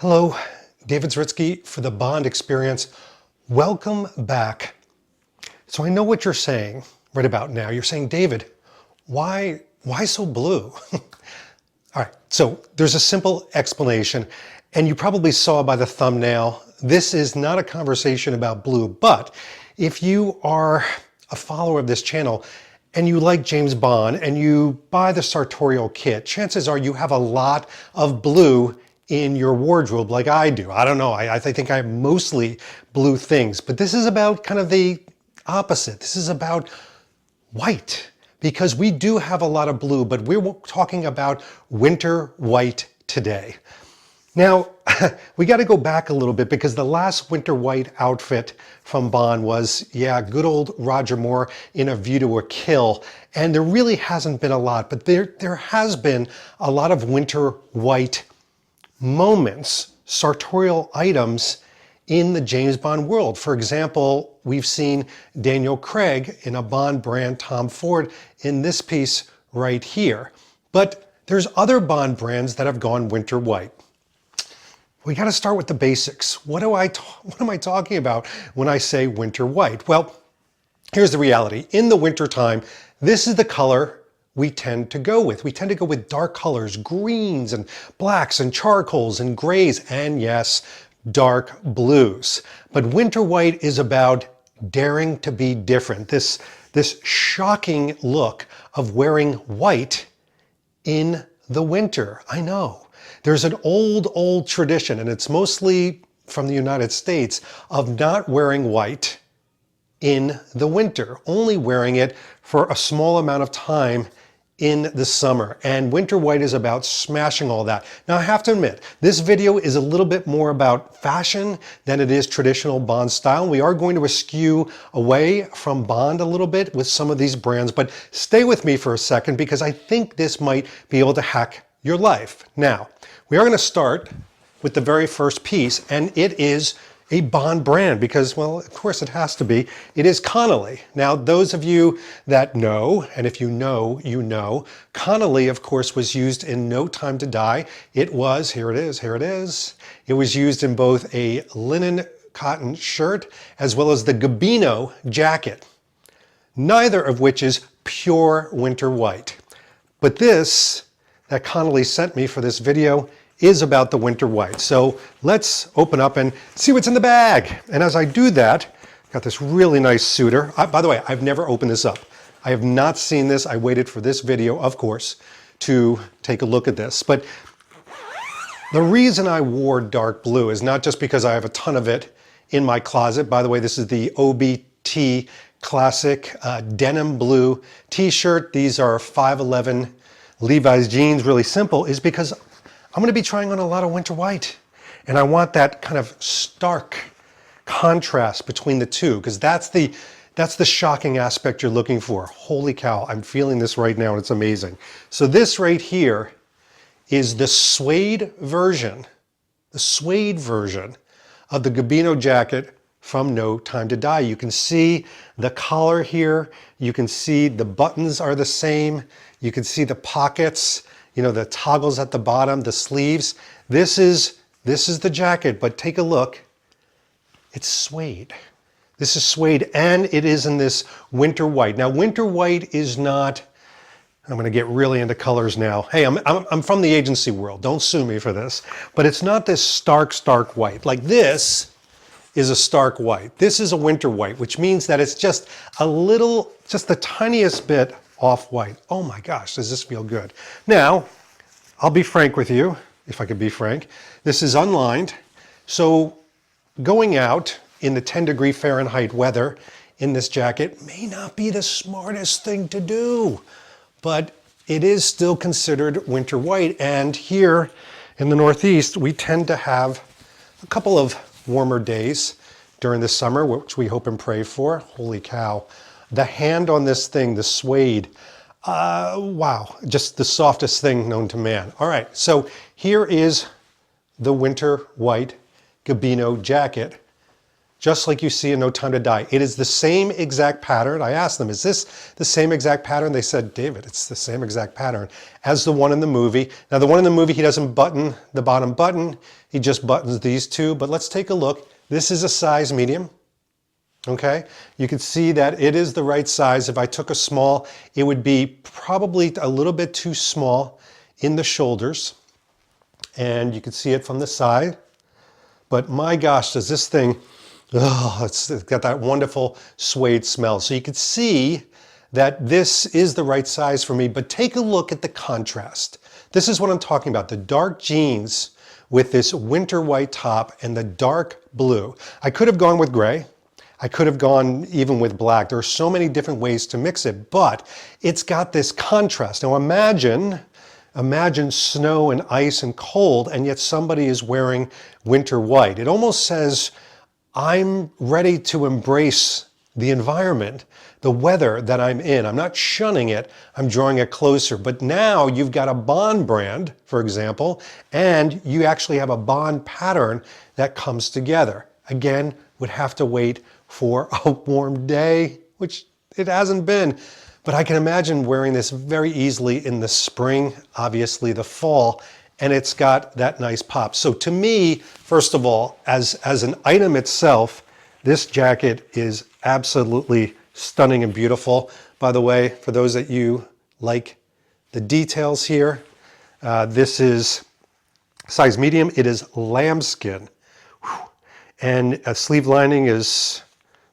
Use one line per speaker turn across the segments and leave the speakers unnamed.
Hello, David Zritsky for the Bond Experience. Welcome back. So I know what you're saying right about now. You're saying, David, why so blue? All right, so there's a simple explanation, and you probably saw by the thumbnail, this is not a conversation about blue, but if you are a follower of this channel and you like James Bond and you buy the sartorial kit, chances are you have a lot of blue in your wardrobe like I do. I don't know, I think I have mostly blue things, but this is about kind of the opposite. This is about white, because we do have a lot of blue, but we're talking about winter white today. Now, we got to go back a little bit because the last winter white outfit from Bond was, yeah, good old Roger Moore in A View to a Kill. And there really hasn't been a lot, but there has been a lot of winter white moments, sartorial items in the James Bond world. For example, we've seen Daniel Craig in a Bond brand Tom Ford in this piece right here. But there's other Bond brands that have gone winter white. We got to start with the basics. What am I talking about when I say winter white? Well, here's the reality. In the winter time, this is the color we tend to go with. We tend to go with dark colors, greens and blacks and charcoals and grays, and yes, dark blues. But winter white is about daring to be different. This shocking look of wearing white in the winter. I know. There's an old tradition, and it's mostly from the United States, of not wearing white in the winter, only wearing it for a small amount of time in the summer. And winter white is about smashing all that. Now I have to admit, this video is a little bit more about fashion than it is traditional Bond style. We are going to eschew away from Bond a little bit with some of these brands, but stay with me for a second because I think this might be able to hack your life. Now, we are going to start with the very first piece, and it is a Bond brand because, well, of course it has to be. It is Connolly. Now, those of you that know, and if you know, you know, Connolly, of course, was used in No Time to Die. It was, here it is. It was used in both a linen cotton shirt as well as the Gabino jacket, neither of which is pure winter white. But this that Connolly sent me for this video is about the winter white. So let's open up and see what's in the bag. And as I do that, got this really nice suitor. By the way, I've never opened this up. I have not seen this. I waited for this video, of course, to take a look at this. But the reason I wore dark blue is not just because I have a ton of it in my closet. By the way, this is the OBT classic denim blue t-shirt. These are 511 Levi's jeans, really simple, is because I'm going to be trying on a lot of winter white. And I want that kind of stark contrast between the two, because that's the shocking aspect you're looking for. Holy cow, I'm feeling this right now and it's amazing. So this right here is the suede version of the Gabino jacket from No Time to Die. You can see the collar here. You can see the buttons are the same. You can see the pockets, you know, the toggles at the bottom, the sleeves. This is the jacket, but take a look. It's suede. This is suede, and it is in this winter white. Now, winter white is not, I'm going to get really into colors now. Hey, I'm from the agency world. Don't sue me for this. But it's not this stark white. Like this is a stark white. This is a winter white, which means that it's just a little, just the tiniest bit off-white. Oh my gosh, does this feel good? Now, I'll be frank with you, if I could be frank. This is unlined, so going out in the 10-degree Fahrenheit weather in this jacket may not be the smartest thing to do, but it is still considered winter white. And here in the Northeast, we tend to have a couple of warmer days during the summer, which we hope and pray for. Holy cow. The hand on this thing, the suede, wow, just the softest thing known to man. All right, so here is the winter white Gabino jacket. just like you see in No Time to Die. It is the same exact pattern. I asked them, is this the same exact pattern? They said, David, it's the same exact pattern as the one in the movie. Now, the one in the movie, he doesn't button the bottom button. He just buttons these two. But let's take a look. This is a size medium. Okay, you can see that it is the right size. If I took a small, it would be probably a little bit too small in the shoulders. And you can see it from the side. But my gosh, does this thing, oh, it's got that wonderful suede smell. So you can see that this is the right size for me, but take a look at the contrast. This is what I'm talking about, the dark jeans with this winter white top and the dark blue. I could have gone with gray. I could have gone even with black. There are so many different ways to mix it, but it's got this contrast. Now imagine snow and ice and cold, and yet somebody is wearing winter white. It almost says, I'm ready to embrace the environment, the weather that I'm in. I'm not shunning it, I'm drawing it closer. But now you've got a Bond brand, for example, and you actually have a Bond pattern that comes together. Again, would have to wait for a warm day, which it hasn't been. But I can imagine wearing this very easily in the spring, obviously the fall, and it's got that nice pop. So to me, first of all, as an item itself, this jacket is absolutely stunning and beautiful. By the way, for those that you like the details here, this is size medium. It is lambskin. Whew. And a sleeve lining is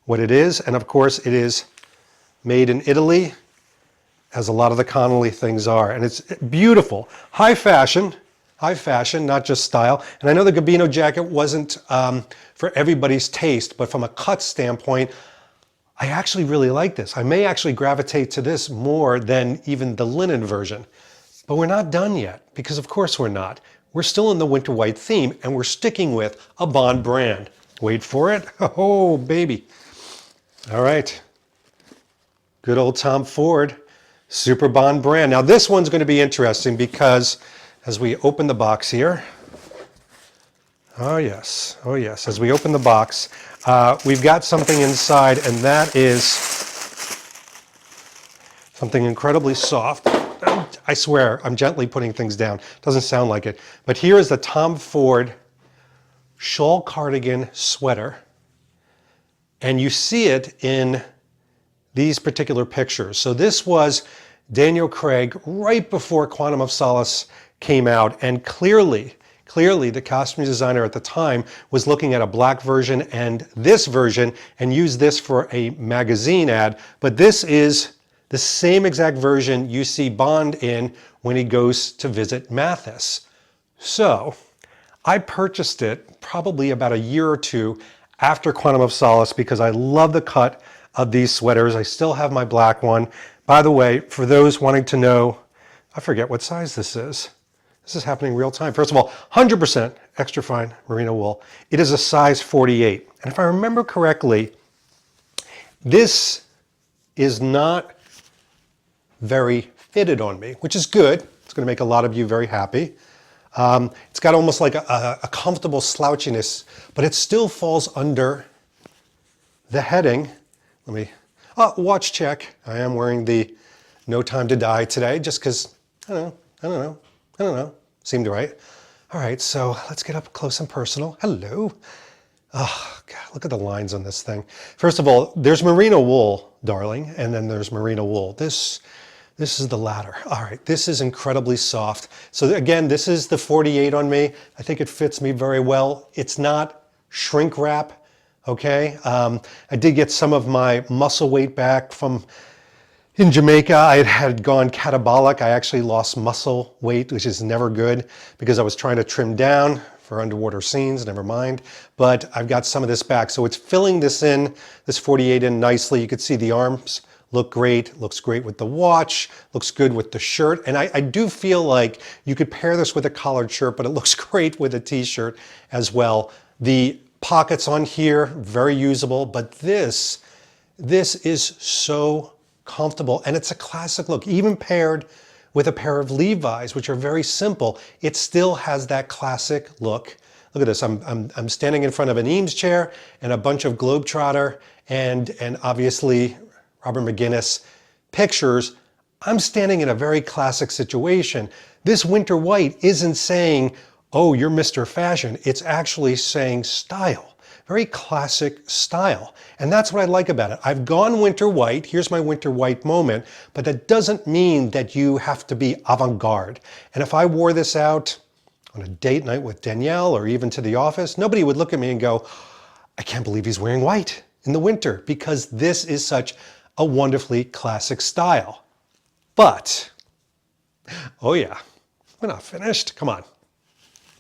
what it is. And of course, it is made in Italy, as a lot of the Connolly things are. And it's beautiful. High fashion, not just style. And I know the Gabino jacket wasn't for everybody's taste, but from a cut standpoint, I actually really like this. I may actually gravitate to this more than even the linen version. But we're not done yet, because of course we're not. We're still in the winter white theme, and we're sticking with a Bond brand. Wait for it. Oh, baby. All right. Good old Tom Ford, Super Bond brand. Now this one's going to be interesting because as we open the box here, oh yes, as we open the box, we've got something inside, and that is something incredibly soft. I swear, I'm gently putting things down. Doesn't sound like it. But here is the Tom Ford Shawl cardigan sweater. And you see it in these particular pictures. So this was Daniel Craig right before Quantum of Solace came out. And clearly, the costume designer at the time was looking at a black version and this version and used this for a magazine ad. But this is the same exact version you see Bond in when he goes to visit Mathis. So I purchased it probably about a year or two after Quantum of Solace because I love the cut of these sweaters. I still have my black one. By the way, for those wanting to know, I forget what size this is. This is happening real time. First of all, 100% extra fine merino wool. It is a size 48. And if I remember correctly, this is not very fitted on me, which is good. It's going to make a lot of you very happy. It's got almost like a comfortable slouchiness, but it still falls under the heading. Let me, watch check. I am wearing the No Time to Die today just because, I don't know, seemed right. All right, so let's get up close and personal. Hello. Oh, God, look at the lines on this thing. First of all, there's merino wool, darling, and then there's merino wool. This is the latter. All right, this is incredibly soft. So again, this is the 48 on me. I think it fits me very well. It's not shrink wrap, okay? I did get some of my muscle weight back from in Jamaica. I had gone catabolic. I actually lost muscle weight, which is never good because I was trying to trim down for underwater scenes, never mind. But I've got some of this back. So it's filling this in, this 48 in nicely. You can see the arms look great, looks great with the watch, looks good with the shirt. And I do feel like you could pair this with a collared shirt, but it looks great with a t-shirt as well. The pockets on here, very usable, but this is so comfortable and it's a classic look. Even paired with a pair of Levi's, which are very simple, it still has that classic look Look at this. I'm standing in front of an Eames chair and a bunch of Globetrotter and obviously Robert McGinnis pictures. I'm standing in a very classic situation. This winter white isn't saying, oh, you're Mr. Fashion. It's actually saying style. Very classic style. And that's what I like about it. I've gone winter white. Here's my winter white moment. But that doesn't mean that you have to be avant-garde. And if I wore this out on a date night with Danielle or even to the office, nobody would look at me and go, I can't believe he's wearing white in the winter, because this is such a wonderfully classic style. But, oh yeah, we're not finished. Come on.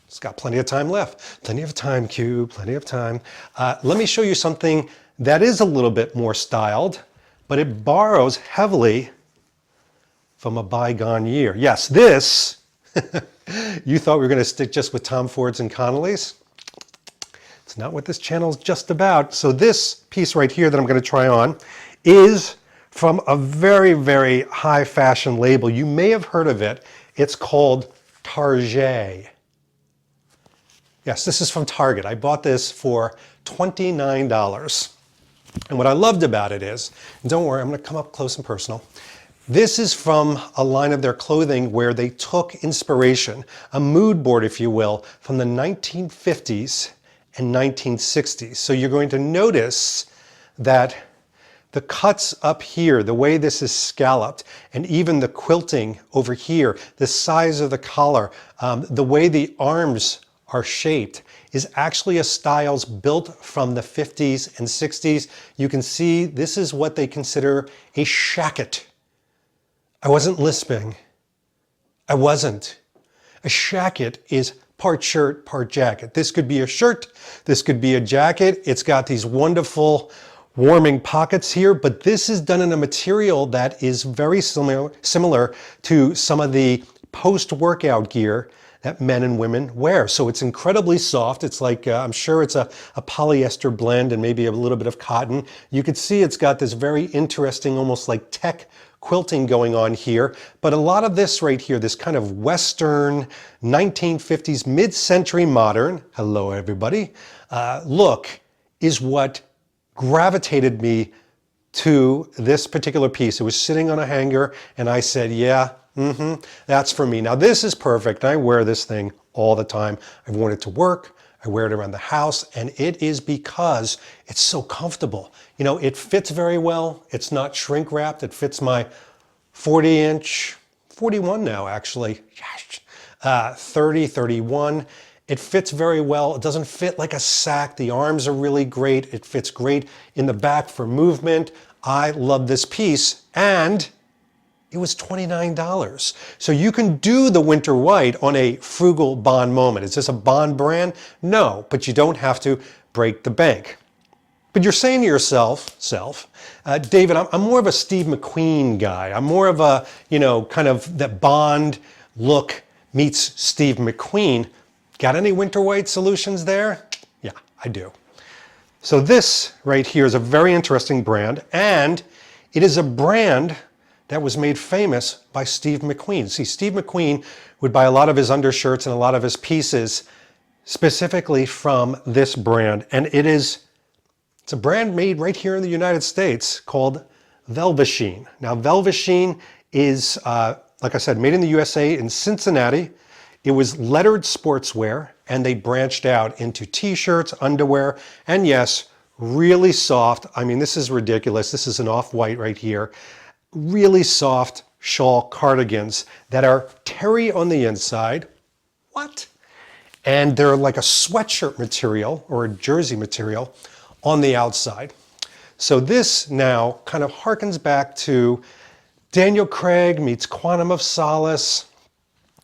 It's got plenty of time left. Plenty of time, Q, plenty of time. Let me show you something that is a little bit more styled, but it borrows heavily from a bygone year. Yes, this, you thought we were going to stick just with Tom Fords and Connollys? It's not what this channel is just about. So this piece right here that I'm going to try on is from a very, very high fashion label. You may have heard of it. It's called Target. Yes, this is from Target. I bought this for $29. And what I loved about it is, and don't worry, I'm going to come up close and personal. This is from a line of their clothing where they took inspiration, a mood board, if you will, from the 1950s and 1960s. So you're going to notice that the cuts up here, the way this is scalloped, and even the quilting over here, the size of the collar, the way the arms are shaped, is actually a styles built from the 50s and 60s. You can see this is what they consider a shacket. I wasn't lisping. I wasn't. A shacket is part shirt, part jacket. This could be a shirt. This could be a jacket. It's got these wonderful warming pockets here, but this is done in a material that is very similar to some of the post-workout gear that men and women wear. So it's incredibly soft. It's like, I'm sure it's a polyester blend and maybe a little bit of cotton. You can see it's got this very interesting, almost like tech quilting going on here. But a lot of this right here, this kind of Western 1950s, mid-century modern, hello everybody, look is what gravitated me to this particular piece. It was sitting on a hanger and I said, yeah, that's for me. Now this is perfect. I wear this thing all the time. I've worn it to work. I wear it around the house, and it is because it's so comfortable. You know, it fits very well. It's not shrink wrapped. It fits my 40-inch, 41 now actually, 30, 31. It fits very well. It doesn't fit like a sack. The arms are really great. It fits great in the back for movement. I love this piece, and it was $29. So you can do the winter white on a frugal Bond moment. Is this a Bond brand? No, but you don't have to break the bank. But you're saying to yourself, David, I'm more of a Steve McQueen guy. I'm more of a, you know, kind of that Bond look meets Steve McQueen. Got any winter white solutions there? Yeah, I do. So this right here is a very interesting brand, and it is a brand that was made famous by Steve McQueen. See, Steve McQueen would buy a lot of his undershirts and a lot of his pieces specifically from this brand. And it's a brand made right here in the United States called Velveteen. Now, Velveteen is, like I said, made in the USA in Cincinnati. It was lettered sportswear, and they branched out into t-shirts, underwear, and yes, really soft. I mean, this is ridiculous. This is an off-white right here. Really soft shawl cardigans that are terry on the inside. What? And they're like a sweatshirt material or a jersey material on the outside. So this now kind of harkens back to Daniel Craig meets Quantum of Solace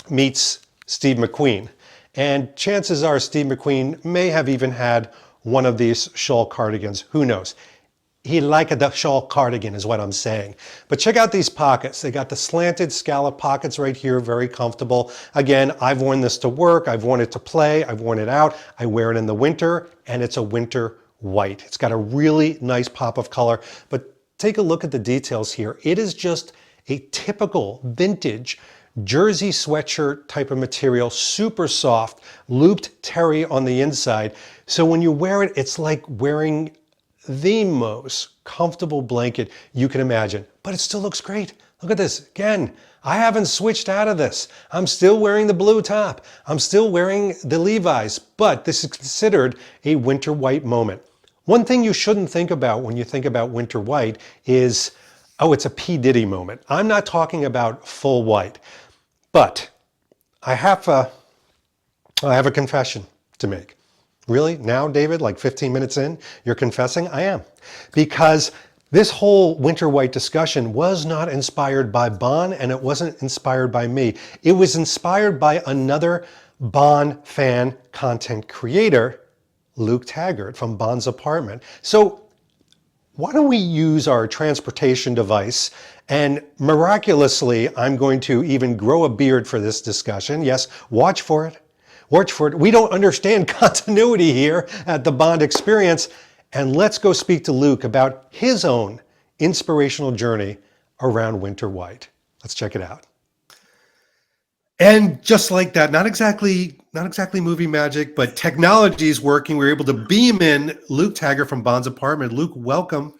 meets Steve McQueen. And chances are Steve McQueen may have even had one of these shawl cardigans. Who knows? He liked the shawl cardigan is what I'm saying. But check out these pockets. They got the slanted scallop pockets right here, very comfortable. Again, I've worn this to work. I've worn it to play. I've worn it out. I wear it in the winter, and it's a winter white. It's got a really nice pop of color. But take a look at the details here. It is just a typical vintage jersey sweatshirt type of material, super soft, looped terry on the inside. So when you wear it, it's like wearing the most comfortable blanket you can imagine, but it still looks great. Look at this. Again, I haven't switched out of this. I'm still wearing the blue top. I'm still wearing the Levi's, but this is considered a winter white moment. One thing you shouldn't think about when you think about winter white is, oh, it's a P. Diddy moment. I'm not talking about full white, but I have a confession to make. Really? Now, David, like 15 minutes in, you're confessing? I am. Because this whole winter white discussion was not inspired by Bond, and it wasn't inspired by me. It was inspired by another Bond fan content creator, Luke Taggart from Bond's Apartment. So why don't we use our transportation device, and miraculously, I'm going to even grow a beard for this discussion. Yes, watch for it. Watch for it. We don't understand continuity here at the Bond Experience. And let's go speak to Luke about his own inspirational journey around winter white. Let's check it out. And just like that, not exactly movie magic, but technology is working. We're able to beam in Luke Taggart from Bond's Apartment. Luke, welcome.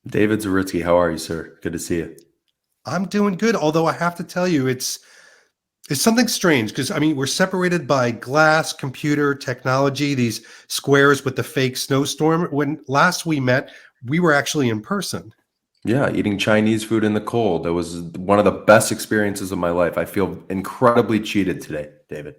David Zaritsky, how are you, sir? Good to see you.
I'm doing good, although I have to tell you, it's something strange because, I mean, we're separated by glass, computer, technology, these squares with the fake snowstorm. When last we met, we were actually in person.
Yeah, eating Chinese food in the cold. That was one of the best experiences of my life. I feel incredibly cheated today, David.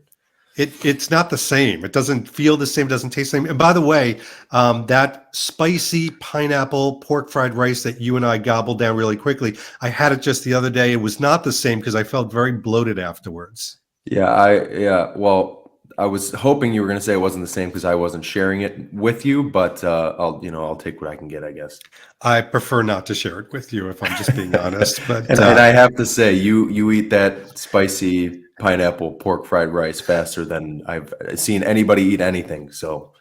It's not the same. It doesn't feel the same. It doesn't taste the same. And by the way, that spicy pineapple pork fried rice that you and I gobbled down really quickly, I had it just the other day. It was not the same because I felt very bloated afterwards.
Well, I was hoping you were going to say it wasn't the same because I wasn't sharing it with you, but I'll take what I can get, I guess.
I prefer not to share it with you if I'm just being honest. But
and I have to say, you eat that spicy pineapple pork fried rice faster than I've seen anybody eat anything. So,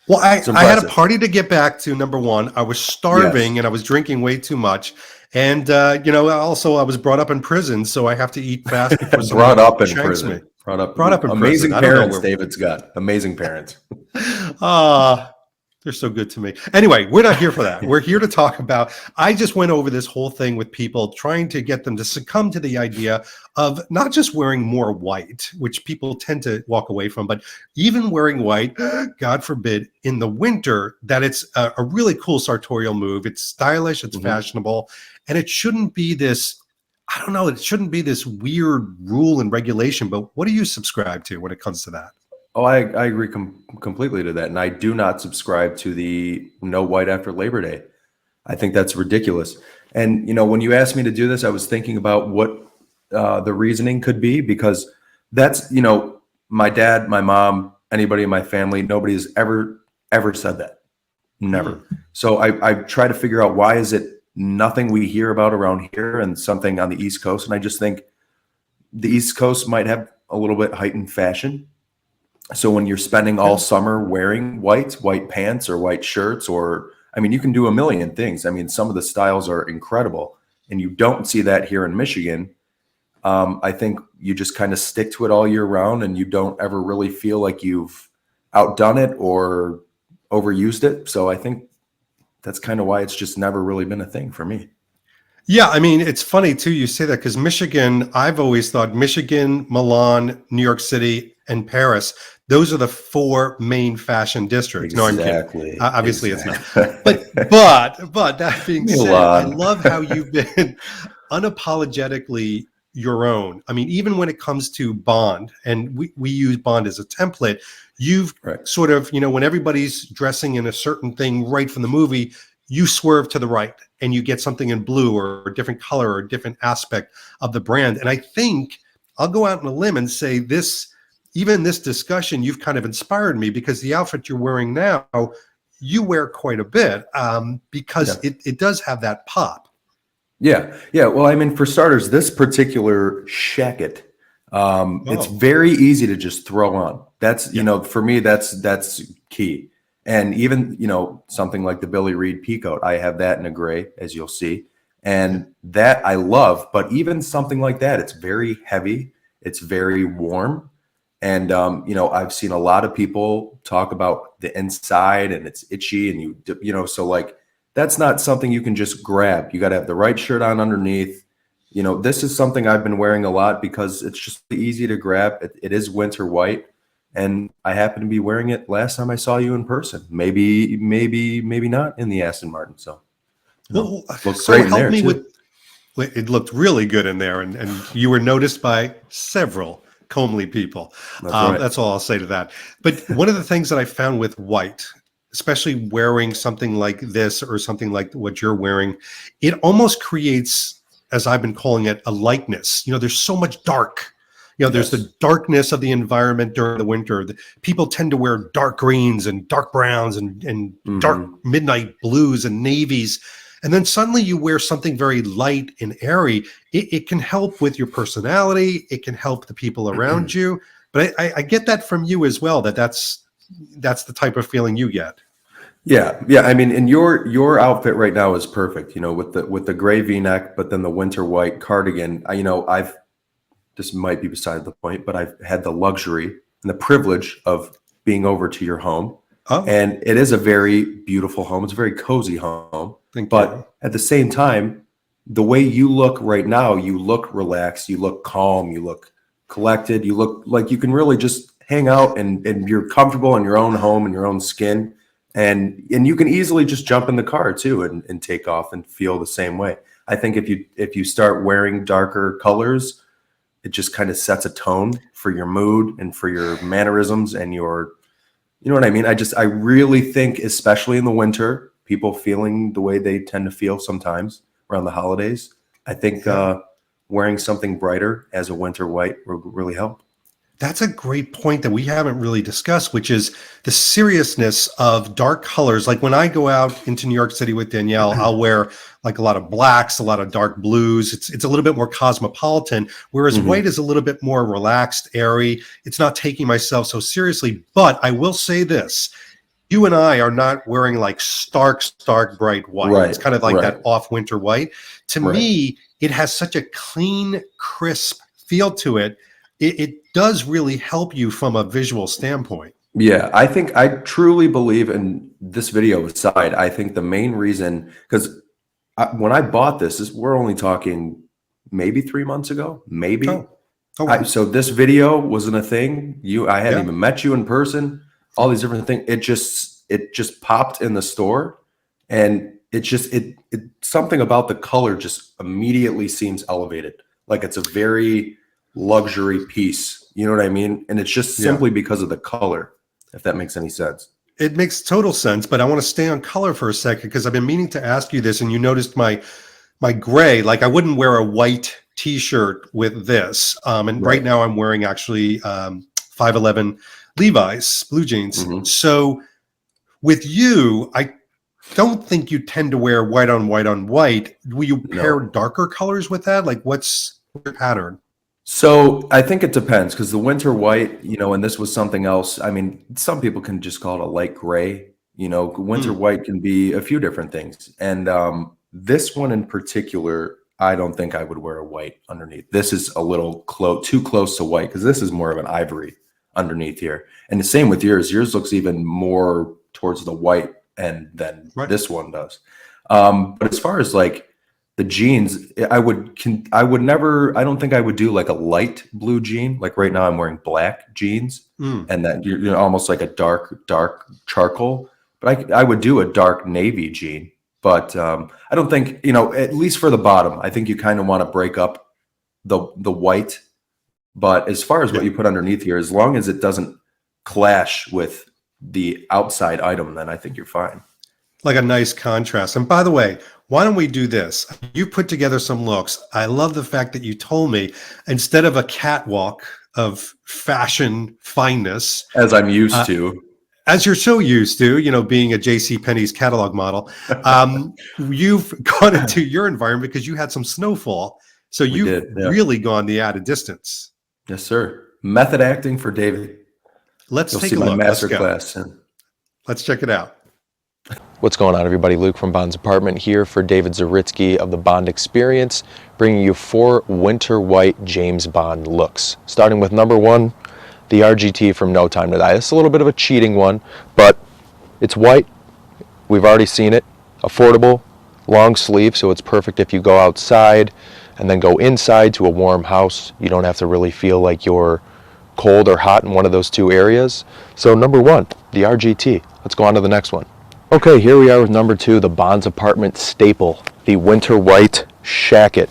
well, I had a party to get back to. Number one, I was starving and I was drinking way too much. And, also I was brought up in prison, so I have to eat fast before
brought up in prison. Brought up in amazing
prison.
Parents, David's got amazing parents.
They're so good to me. Anyway, we're not here for that. We're here to talk about, I just went over this whole thing with people, trying to get them to succumb to the idea of not just wearing more white, which people tend to walk away from, but even wearing white, God forbid, in the winter, that it's a really cool sartorial move. It's stylish, it's fashionable, and it shouldn't be this, I don't know, it shouldn't be this weird rule and regulation, but what do you subscribe to when it comes to that?
Oh, I agree completely to that. And I do not subscribe to the no white after Labor Day. I think that's ridiculous. And, when you asked me to do this, I was thinking about what the reasoning could be, because that's, my dad, my mom, anybody in my family, nobody has ever said that. Never. So I try to figure out, why is it nothing we hear about around here and something on the East Coast? And I just think the East Coast might have a little bit heightened fashion. So when you're spending all summer wearing white pants or white shirts, or, I mean, you can do a million things. I mean, some of the styles are incredible, and you don't see that here in Michigan. I think you just kind of stick to it all year round, and you don't ever really feel like you've outdone it or overused it. So I think that's kind of why it's just never really been a thing for me.
Yeah, I mean, it's funny too, you say that, because Michigan, I've always thought Michigan, Milan, New York City, and Paris, those are the four main fashion districts.
Exactly.
No, I'm kidding. Obviously it's not. But that being said, I love how you've been unapologetically your own. I mean, even when it comes to Bond, and we use Bond as a template, you've sort of, when everybody's dressing in a certain thing right from the movie, you swerve to the right and you get something in blue or a different color or a different aspect of the brand. And I think I'll go out on a limb and say even this discussion, you've kind of inspired me, because the outfit you're wearing now, you wear quite a bit, because it does have that pop.
Yeah. Well, I mean, for starters, this particular Shacket, it's very easy to just throw on. That's, for me, that's key. And even, something like the Billy Reed Peacoat, I have that in a gray, as you'll see. And that I love. But even something like that, it's very heavy. It's very warm. And, I've seen a lot of people talk about the inside and it's itchy and so like, that's not something you can just grab. You got to have the right shirt on underneath. This is something I've been wearing a lot because it's just easy to grab. It is winter white. And I happen to be wearing it last time I saw you in person. Maybe not in the Aston Martin. So, looks
so
great in
help
there
me
too.
it looked really good in there, and you were noticed by several comely people.
That's right.
That's all I'll say to that. But one of the things that I found with white, especially wearing something like this or something like what you're wearing, it almost creates, as I've been calling it, a lightness. There's so much dark. There's the darkness of the environment during the winter. People tend to wear dark greens and dark browns and dark midnight blues and navies. And then suddenly you wear something very light and airy. It can help with your personality. It can help the people around you. But I get that from you as well, that's the type of feeling you get.
Yeah. I mean, and your outfit right now is perfect. With the gray V-neck, but then the winter white cardigan. This might be beside the point, but I've had the luxury and the privilege of being over to your home.
Oh.
And it is a very beautiful home. It's a very cozy home.
Thank
but
you.
At the same time, the way you look right now, you look relaxed, you look calm, you look collected, you look like you can really just hang out and you're comfortable in your own home and your own skin. And you can easily just jump in the car too and take off and feel the same way. I think if you start wearing darker colors, it just kind of sets a tone for your mood and for your mannerisms and you know what I mean? I really think, especially in the winter, people feeling the way they tend to feel sometimes around the holidays, I think wearing something brighter as a winter white will really help.
That's a great point that we haven't really discussed, which is the seriousness of dark colors. Like when I go out into New York City with Danielle, I'll wear like a lot of blacks, a lot of dark blues. It's a little bit more cosmopolitan, whereas white is a little bit more relaxed, airy. It's not taking myself so seriously. But I will say this. You and I are not wearing like stark, bright white.
Right,
it's kind of like that off winter white. To me, it has such a clean, crisp feel to it. It does really help you from a visual standpoint.
Yeah, I truly believe, in this video aside, I think the main reason, because when I bought this, we're only talking maybe 3 months ago, maybe. So this video wasn't a thing. I hadn't even met you in person. All these different things. It just popped in the store, and it something about the color just immediately seems elevated. Like it's a very luxury piece. You know what I mean? And it's just simply because of the color, if that makes any sense.
It makes total sense, but I want to stay on color for a second because I've been meaning to ask you this, and you noticed my gray. Like I wouldn't wear a white t-shirt with this. And right now I'm wearing actually 511 Levi's blue jeans. So with you, I don't think you tend to wear white on white on white. Will you pair darker colors with that? Like what's your pattern?
So I think it depends, because the winter white, and this was something else. I mean, some people can just call it a light gray. Winter white can be a few different things. And this one in particular, I don't think I would wear a white underneath. This is a little too close to white, because this is more of an ivory underneath here. And the same with yours. Yours looks even more towards the white end than this one does. But as far as like the jeans, I don't think I would do like a light blue jean. Like right now I'm wearing black jeans and then you're almost like a dark charcoal, but I would do a dark navy jean. But I don't think, at least for the bottom, I think you kind of want to break up the white. But as far as what you put underneath here, as long as it doesn't clash with the outside item, then I think you're fine.
Like a nice contrast. And by the way, why don't we do this? You put together some looks. I love the fact that you told me instead of a catwalk of fashion fineness,
as I'm used to,
as you're so used to, being a J.C. Penney's catalog model, you've gone into your environment because you had some snowfall. So you've really gone the added distance.
Yes, sir. Method acting for David.
Let's take a look.
Master class.
Let's check it out.
What's going on, everybody? Luke from Bond's Apartment here for David Zaritsky of the Bond Experience, bringing you 4 winter white James Bond looks. Starting with number 1, the RGT from No Time to Die. It's a little bit of a cheating one, but it's white. We've already seen it. Affordable, long sleeve, so it's perfect if you go outside and then go inside to a warm house. You don't have to really feel like you're cold or hot in one of those two areas. So number 1, the RGT. Let's go on to the next one. Okay, here we are with number 2, the Bond's Apartment staple, the winter white Shacket.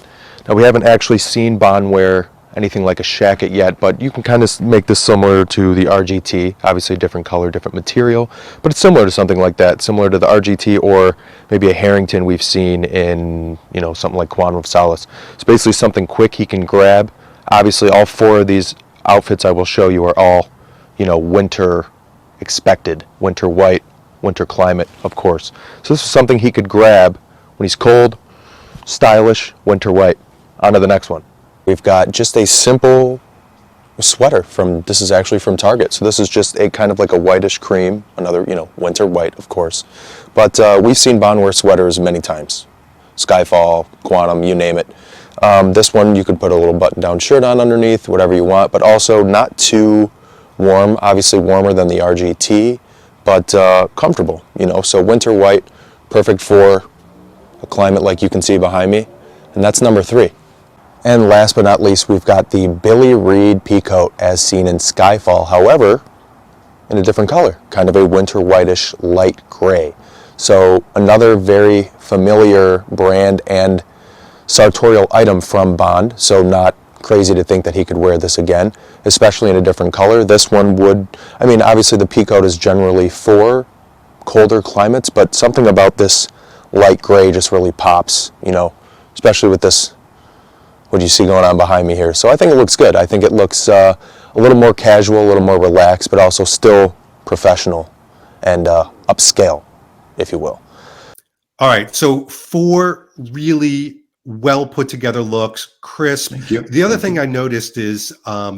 Now, we haven't actually seen Bond wear anything like a Shacket yet, but you can kind of make this similar to the RGT. Obviously, different color, different material, but it's similar to something like that, similar to the RGT or maybe a Harrington we've seen in, something like Quantum of Solace. It's basically something quick he can grab. Obviously, all 4 of these outfits I will show you are all, winter expected, winter white, winter climate, of course. So this is something he could grab when he's cold, stylish, winter white. On to the next one. We've got just a simple sweater this is actually from Target. So this is just a kind of like a whitish cream, another, winter white, of course. But we've seen Bond wear sweaters many times. Skyfall, Quantum, you name it. This one you could put a little button-down shirt on underneath, whatever you want, but also not too warm, obviously warmer than the RGT, but comfortable, so winter white, perfect for a climate like you can see behind me, and that's number 3. And last but not least, we've got the Billy Reed peacoat as seen in Skyfall, however, in a different color, kind of a winter whitish light gray. So another very familiar brand and sartorial item from Bond, so not crazy to think that he could wear this again, especially in a different color. This one would, obviously the peacoat is generally for colder climates, but something about this light gray just really pops, especially with this, what you see going on behind me here. So I think it looks good. I think it looks a little more casual, a little more relaxed, but also still professional and upscale, if you will.
All right, so 4 really well put together looks, crisp.
Thank you.
The other thing I noticed is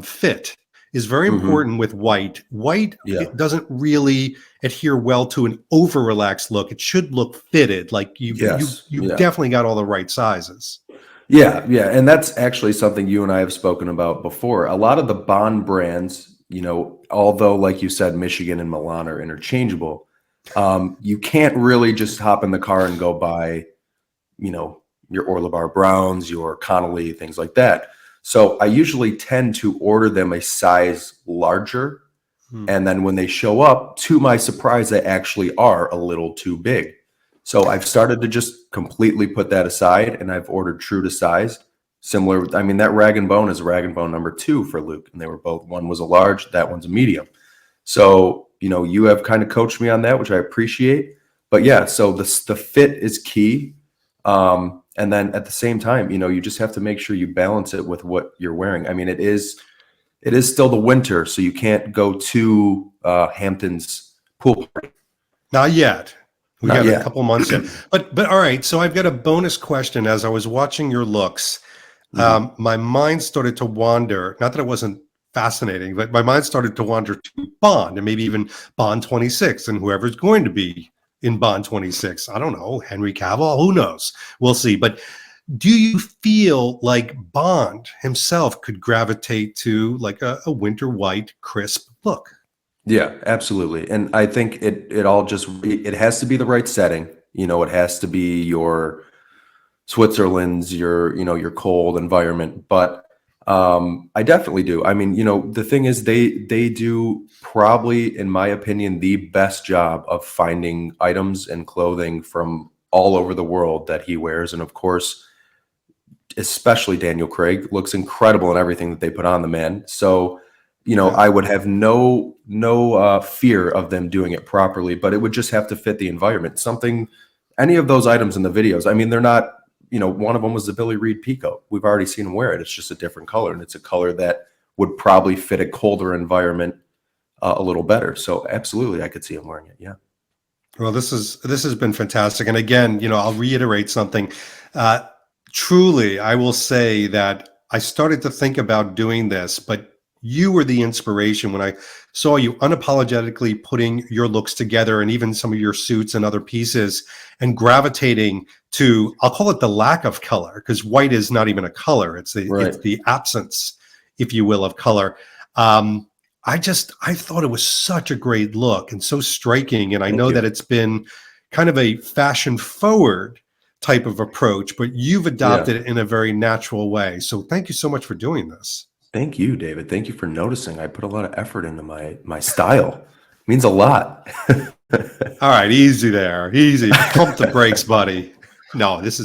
fit is very important with white. White it doesn't really adhere well to an over relaxed look. It should look fitted, like you've definitely got all the right sizes.
Yeah, and that's actually something you and I have spoken about before. A lot of the Bond brands, although like you said, Michigan and Milan are interchangeable, you can't really just hop in the car and go buy, your Orlebar Browns, your Connolly, things like that. So I usually tend to order them a size larger. And then when they show up, to my surprise, they actually are a little too big. So I've started to just completely put that aside, and I've ordered true to size. Similar, that rag and bone is rag and bone number 2 for Luke, and they were both, one was a large, that one's a medium. So, you have kind of coached me on that, which I appreciate. But yeah, so the fit is key. And then at the same time, you just have to make sure you balance it with what you're wearing. It is still the winter, so you can't go to Hampton's pool party.
Not yet. We got a couple months in. But all right, so I've got a bonus question. As I was watching your looks, my mind started to wander. Not that it wasn't fascinating, but my mind started to wander to Bond, and maybe even Bond 26 and whoever's going to be in Bond 26. I don't know, Henry Cavill, who knows? We'll see. But do you feel like Bond himself could gravitate to like a winter white, crisp look?
Yeah, absolutely. And I think it all just, it has to be the right setting. It has to be your Switzerland's, your cold environment. But I definitely do. The thing is they do probably, in my opinion, the best job of finding items and clothing from all over the world that he wears. And of course, especially Daniel Craig looks incredible in everything that they put on the man. So, I would have no fear of them doing it properly, but it would just have to fit the environment. Any of those items in the videos, they're not, one of them was the Billy Reed peacoat. We've already seen him wear it. It's just a different color, and it's a color that would probably fit a colder environment a little better. So absolutely, I could see him wearing it. Yeah.
Well, this has been fantastic. And again, I'll reiterate something. Truly, I will say that I started to think about doing this, but You were the inspiration when I saw you unapologetically putting your looks together and even some of your suits and other pieces and gravitating to, I'll call it the lack of color, because white is not even a color. It's the absence, if you will, of color. I thought it was such a great look and so striking. And I know that it's been kind of a fashion forward type of approach, but you've adopted it in a very natural way. So thank you so much for doing this.
Thank you, David. Thank you for noticing. I put a lot of effort into my style. It means a lot.
All right, easy there. Easy. Pump the brakes, buddy. No, this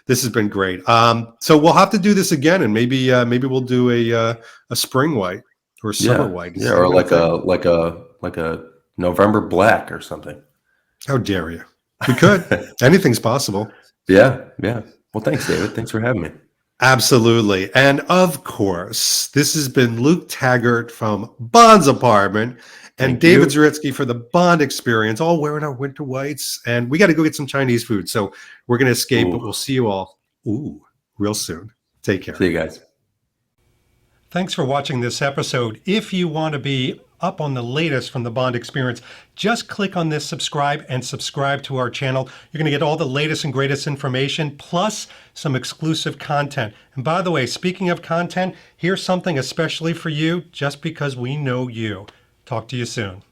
has been great. So we'll have to do this again, and maybe we'll do a spring white or summer white.
Yeah, or like a November black or something.
How dare you? We could. Anything's possible.
Yeah. Well, thanks, David. Thanks for having me.
Absolutely. And of course, this has been Luke Taggart from Bond's Apartment and David Zaritsky for the Bond Experience, all wearing our winter whites. And we got to go get some Chinese food. So we're going to escape, but we'll see you all real soon. Take care.
See you guys.
Thanks for watching this episode. If you want to be up on the latest from the Bond Experience, just click on this subscribe and subscribe to our channel. You're going to get all the latest and greatest information, plus some exclusive content. And by the way, speaking of content, here's something especially for you, just because we know you. Talk to you soon.